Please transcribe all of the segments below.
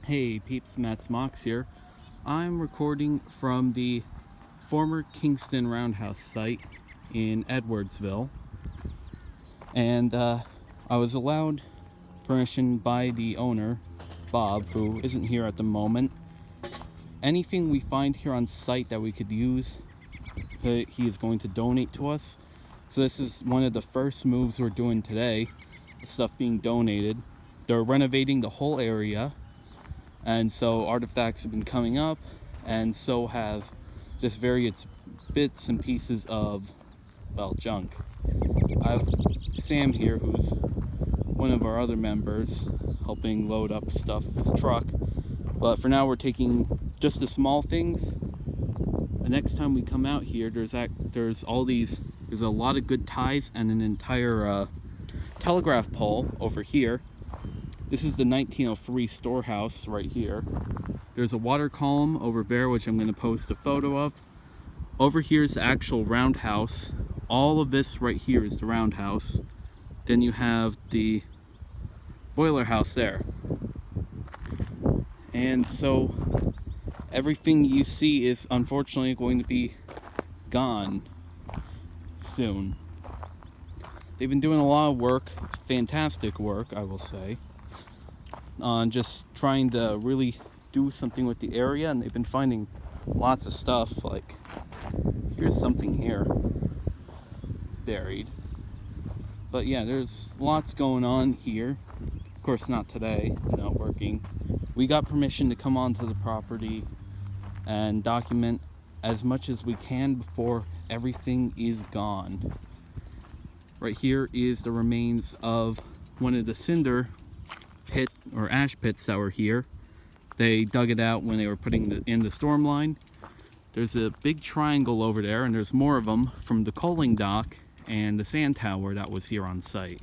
Hey peeps, Matt Smocks here. I'm recording from the former Kingston Roundhouse site in Edwardsville, and I was allowed permission by the owner, Bob, who isn't here at the moment. Anything we find here on site that we could use, he is going to donate to us. So this is one of the first moves we're doing today, the stuff being donated. They're renovating the whole area, and so artifacts have been coming up, and so have just various bits and pieces of, well, junk. I have Sam here, who's one of our other members, helping load up stuff of his truck. But for now, we're taking just the small things. The next time we come out here, there's a lot of good ties and an entire telegraph pole over here. This is the 1903 storehouse right here. There's a water column over there, which I'm going to post a photo of. Over here is the actual roundhouse. All of this right here is the roundhouse. Then you have the boiler house there. And so everything you see is unfortunately going to be gone soon. They've been doing a lot of work, fantastic work, I will say, on just trying to really do something with the area, and they've been finding lots of stuff. Like, here's something here buried. But yeah, there's lots going on here. Of course, not today, not working. We got permission to come onto the property and document as much as we can before everything is gone. Right here is the remains of one of the cinder pit or ash pits that were here. They dug it out when they were putting in the storm line. There's a big triangle over there, and there's more of them from the coaling dock and the sand tower that was here on site.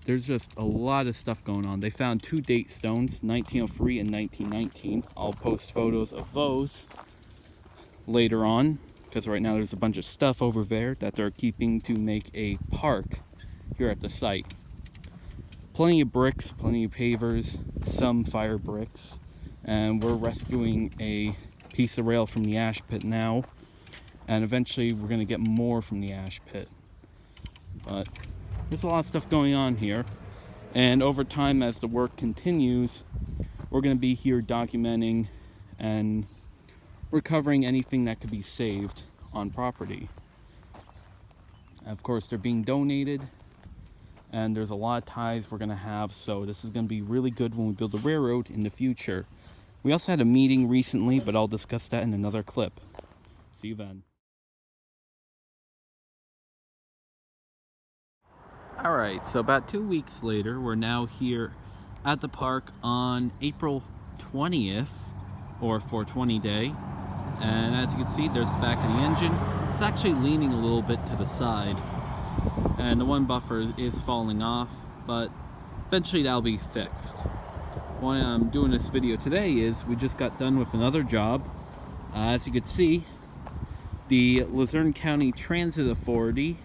There's just a lot of stuff going on. They found two date stones, 1903 and 1919. I'll post photos of those later on, because right now there's a bunch of stuff over there that they're keeping to make a park here at the site. Plenty of bricks, plenty of pavers, some fire bricks, and we're rescuing a piece of rail from the ash pit now, and eventually we're going to get more from the ash pit. But there's a lot of stuff going on here, and over time, as the work continues, we're going to be here documenting and recovering anything that could be saved on property. Of course, they're being donated, and there's a lot of ties we're going to have, so this is going to be really good when we build a railroad in the future. We also had a meeting recently, but I'll discuss that in another clip. See you then. Alright, so about 2 weeks later, we're now here at the park on April 20th, or 420 day. And as you can see, there's the back of the engine. It's actually leaning a little bit to the side, and the one buffer is falling off, but eventually that'll be fixed. Why I'm doing this video today is we just got done with another job. As you can see, the Luzerne County Transit Authority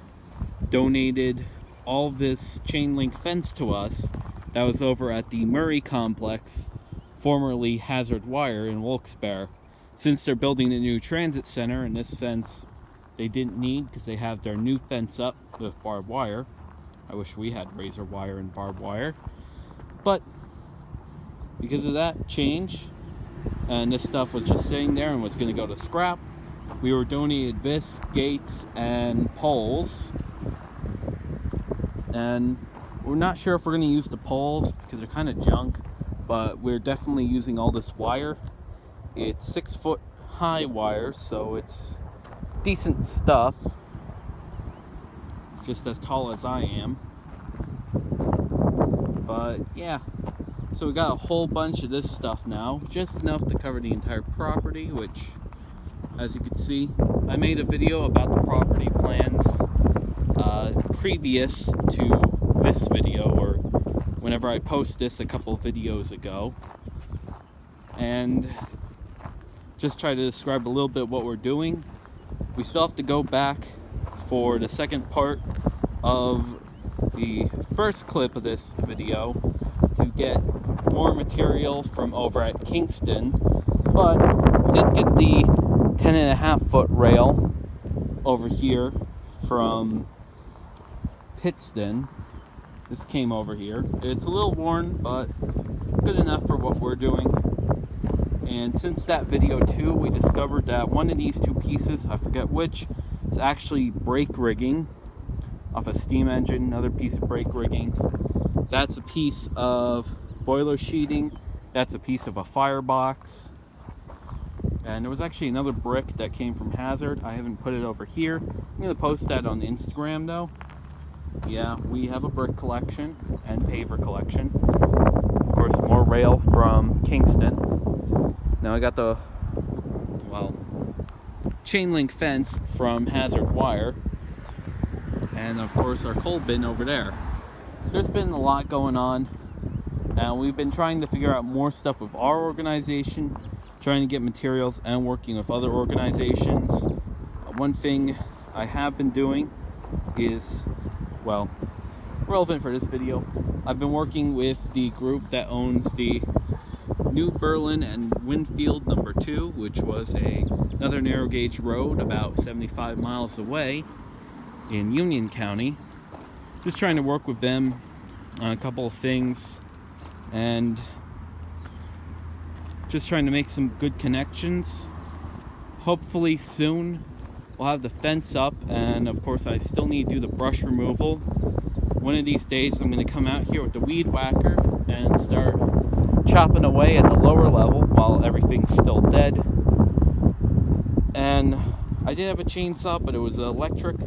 donated all this chain link fence to us that was over at the Murray Complex, formerly Hazard Wire in Wilkes-Barre. Since they're building a new transit center, and this fence they didn't need because they have their new fence up with barbed wire. I wish we had razor wire and barbed wire. But because of that change, and this stuff was just sitting there and was going to go to scrap, we were donated this, gates, and poles. And we're not sure if we're going to use the poles because they're kind of junk, but we're definitely using all this wire. It's 6 foot high wire, so it's decent stuff, just as tall as I am. But yeah, so we got a whole bunch of this stuff now, just enough to cover the entire property, which, as you can see, I made a video about the property plans previous to this video, or whenever I post this a couple videos ago, and just try to describe a little bit what we're doing. We still have to go back for the second part of the first clip of this video, to get more material from over at Kingston, but we did get the 10.5-foot rail over here from Pittston. This came over here. It's a little worn, but good enough for what we're doing. And since that video too, we discovered that one of these two pieces, I forget which, is actually brake rigging off a steam engine. Another piece of brake rigging. That's a piece of boiler sheeting. That's a piece of a firebox. And there was actually another brick that came from Hazard. I haven't put it over here. I'm going to post that on Instagram though. Yeah, we have a brick collection and paver collection. Of course, more rail from Kingston. Now I got the, chain link fence from Hazard Wire. And of course our coal bin over there. There's been a lot going on. And we've been trying to figure out more stuff with our organization, trying to get materials and working with other organizations. One thing I have been doing is, relevant for this video, I've been working with the group that owns the New Berlin and Winfield number 2, which was another narrow gauge road about 75 miles away in Union County. Just trying to work with them on a couple of things and just trying to make some good connections. Hopefully soon we'll have the fence up, and of course I still need to do the brush removal. One of these days I'm going to come out here with the weed whacker and start chopping away at the lower level while everything's still dead. And I did have a chainsaw, but it was electric.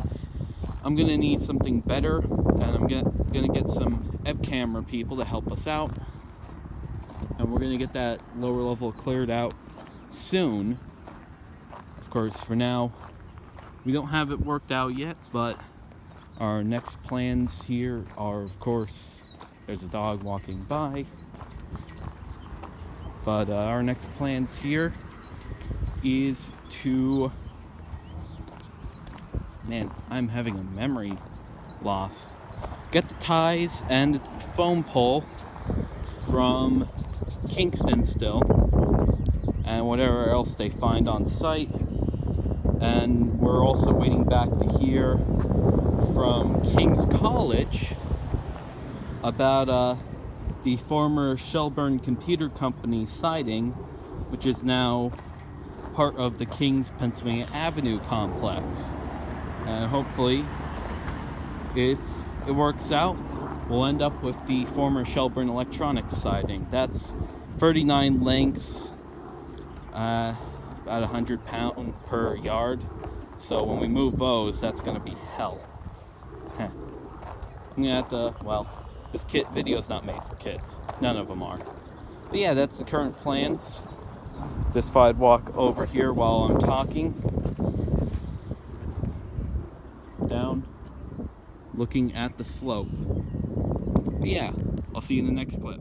I'm going to need something better, and I'm going to get some ebb camera people to help us out. And we're going to get that lower level cleared out soon. Of course, for now, we don't have it worked out yet, but our next plans here are, of course, there's a dog walking by. But our next plans here is to, man, I'm having a memory loss. Get the ties and the foam pole from Kingston still, and whatever else they find on site. And we're also waiting back to hear from King's College about the former Shelburne Computer Company siding, which is now part of the Kings Pennsylvania Avenue complex. And hopefully, if it works out, we'll end up with the former Shelburne Electronics siding. That's 39 lengths, about 100 pounds per yard. So when we move those, that's going to be hell. I'm going to have to, this kit video's not made for kids. None of them are. But yeah, that's the current plans. Just thought I'd walk over here while I'm talking. Down, looking at the slope. But yeah, I'll see you in the next clip.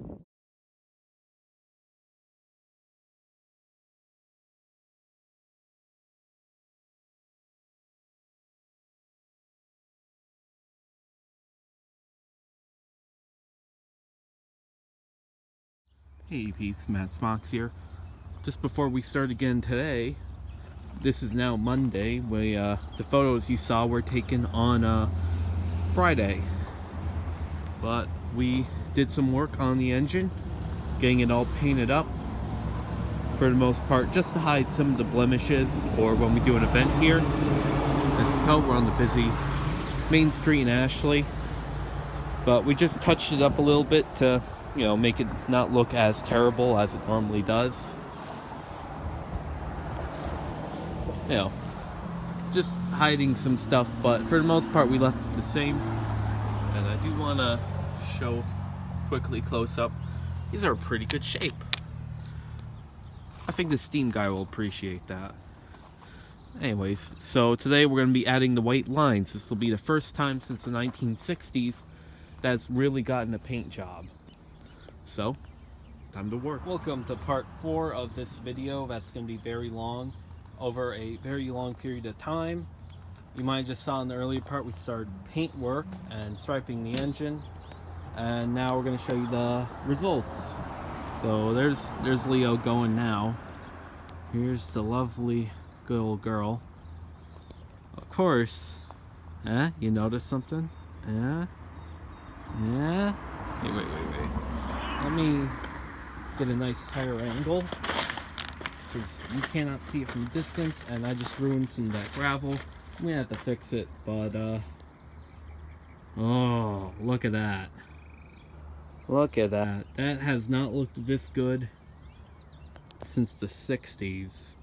Hey peeps, Matt Smocks here. Just before we start again today, this is now Monday. The photos you saw were taken on Friday, but we did some work on the engine, getting it all painted up for the most part, just to hide some of the blemishes for when we do an event here. As you can tell, we're on the busy main street in Ashley, but we just touched it up a little bit to, make it not look as terrible as it normally does. Just hiding some stuff, but for the most part we left it the same. And I do want to show quickly close up, these are in pretty good shape. I think the Steam guy will appreciate that. Anyways, so today we're going to be adding the white lines. This will be the first time since the 1960s that's really gotten a paint job. So, time to work. Welcome to part 4 of this video. That's going to be very long, over a very long period of time. You might have just saw in the earlier part we started paint work and striping the engine. and now we're going to show you the results. So there's Leo going now. Here's the lovely good old girl. Of course, you notice something? Yeah? Wait. Let me get a nice higher angle, because you cannot see it from a distance, and I just ruined some of that gravel. I'm gonna have to fix it, but oh, look at that. Look at that. That has not looked this good since the 60s.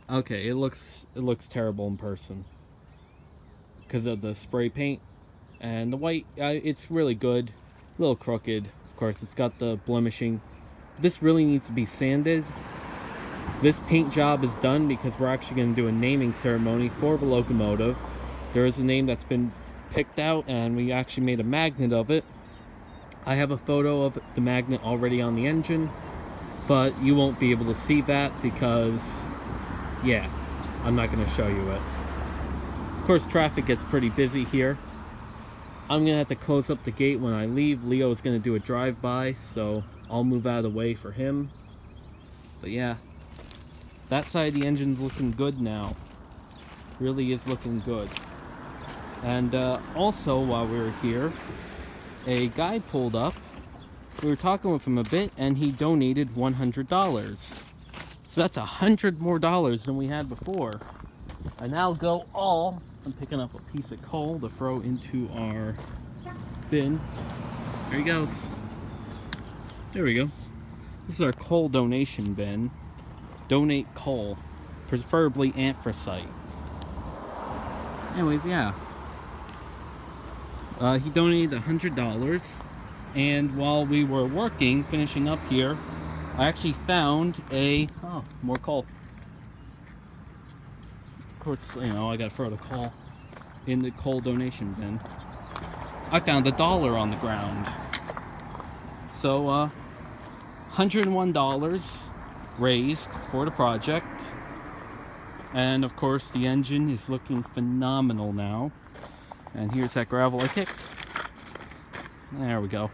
Okay, it looks terrible in person because of the spray paint, and the white, it's really good. A little crooked, of course. It's got the blemishing. This really needs to be sanded. This paint job is done because we're actually going to do a naming ceremony for the locomotive. There is a name that's been picked out, and we actually made a magnet of it. I have a photo of the magnet already on the engine, but you won't be able to see that because, yeah, I'm not going to show you it. Of course, traffic gets pretty busy here. I'm going to have to close up the gate when I leave. Leo is going to do a drive-by, so I'll move out of the way for him. But yeah, that side of the engine's looking good now. Really is looking good. And also, while we were here, a guy pulled up. We were talking with him a bit, and he donated $100. So that's $100 more than we had before. I now go all. I'm picking up a piece of coal to throw into our bin. There he goes. There we go. This is our coal donation bin. Donate coal, preferably anthracite. Anyways, yeah. He donated $100, and while we were working, finishing up here, I actually found more coal. Of course, you know, I gotta throw the coal in the coal donation bin. I found $1 on the ground. So, $101 raised for the project. And of course, the engine is looking phenomenal now. And here's that gravel I kicked. There we go.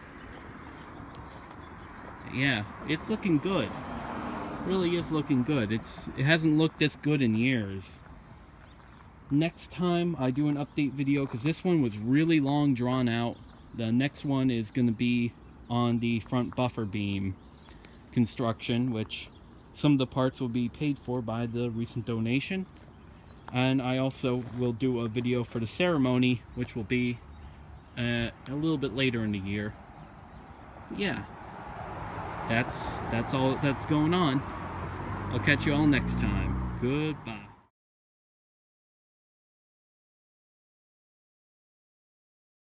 Yeah, it's looking good. Really is looking good. It hasn't looked this good in years. Next time I do an update video, because this one was really long, drawn out. The next one is going to be on the front buffer beam construction, which some of the parts will be paid for by the recent donation. And I also will do a video for the ceremony, which will be a little bit later in the year. But yeah, that's all that's going on. I'll catch you all next time. Goodbye.